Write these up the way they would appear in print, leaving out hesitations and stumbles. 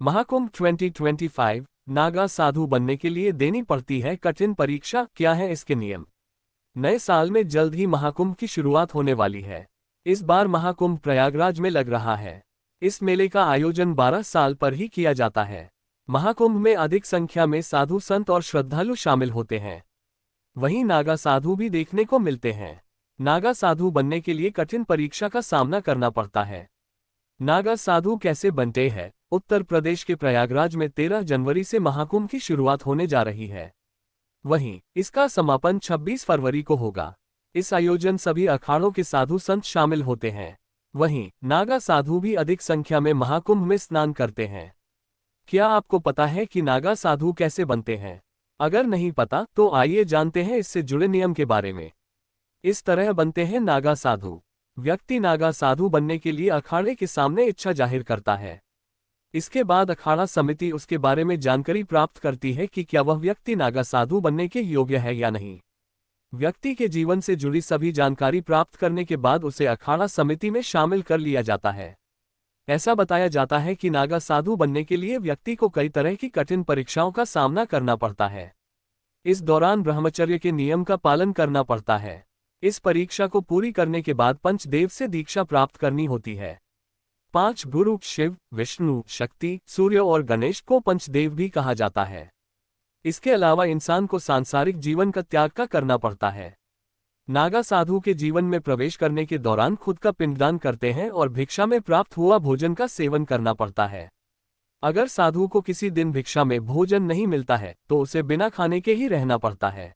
महाकुंभ 2025 नागा साधु बनने के लिए देनी पड़ती है कठिन परीक्षा। क्या है इसके नियम? नए साल में जल्द ही महाकुंभ की शुरुआत होने वाली है। इस बार महाकुंभ प्रयागराज में लग रहा है। इस मेले का आयोजन 12 साल पर ही किया जाता है। महाकुंभ में अधिक संख्या में साधु संत और श्रद्धालु शामिल होते हैं। वहीं नागा साधु भी देखने को मिलते हैं। नागा साधु बनने के लिए कठिन परीक्षा का सामना करना पड़ता है। नागा साधु कैसे बनते हैं? उत्तर प्रदेश के प्रयागराज में 13 जनवरी से महाकुंभ की शुरुआत होने जा रही है। वहीं इसका समापन 26 फरवरी को होगा। इस आयोजन सभी अखाड़ों के साधु संत शामिल होते हैं। वहीं नागा साधु भी अधिक संख्या में महाकुंभ में स्नान करते हैं। क्या आपको पता है कि नागा साधु कैसे बनते हैं? अगर नहीं पता तो आइए जानते हैं इससे जुड़े नियम के बारे में। इस तरह बनते हैं नागा साधु। व्यक्ति नागा साधु बनने के लिए अखाड़े के सामने इच्छा जाहिर करता है। इसके बाद अखाड़ा समिति उसके बारे में जानकारी प्राप्त करती है कि क्या वह व्यक्ति नागा साधु बनने के योग्य है या नहीं। व्यक्ति के जीवन से जुड़ी सभी जानकारी प्राप्त करने के बाद उसे अखाड़ा समिति में शामिल कर लिया जाता है। ऐसा बताया जाता है कि नागा साधु बनने के लिए व्यक्ति को कई तरह की कठिन परीक्षाओं का सामना करना पड़ता है। इस दौरान ब्रह्मचर्य के नियम का पालन करना पड़ता है। इस परीक्षा को पूरी करने के बाद पंचदेव से दीक्षा प्राप्त करनी होती है। 5 गुरु शिव, विष्णु, शक्ति, सूर्य और गणेश को पंचदेव भी कहा जाता है। इसके अलावा इंसान को सांसारिक जीवन का त्याग का करना पड़ता है। नागा साधु के जीवन में प्रवेश करने के दौरान खुद का पिंडदान करते हैं और भिक्षा में प्राप्त हुआ भोजन का सेवन करना पड़ता है। अगर साधु को किसी दिन भिक्षा में भोजन नहीं मिलता है तो उसे बिना खाने के ही रहना पड़ता है।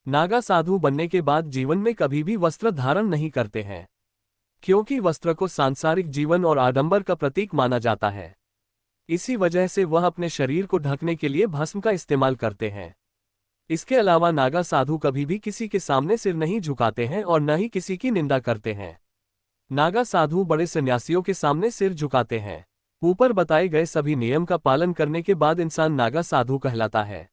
नागा साधु बनने के बाद जीवन में कभी भी वस्त्र धारण नहीं करते हैं, क्योंकि वस्त्र को सांसारिक जीवन और आडंबर का प्रतीक माना जाता है। इसी वजह से वह अपने शरीर को ढकने के लिए भस्म का इस्तेमाल करते हैं। इसके अलावा नागा साधु कभी भी किसी के सामने सिर नहीं झुकाते हैं और न ही किसी की निंदा करते हैं। नागा साधु बड़े सन्यासियों के सामने सिर झुकाते हैं। ऊपर बताए गए सभी नियम का पालन करने के बाद इंसान नागा साधु कहलाता है।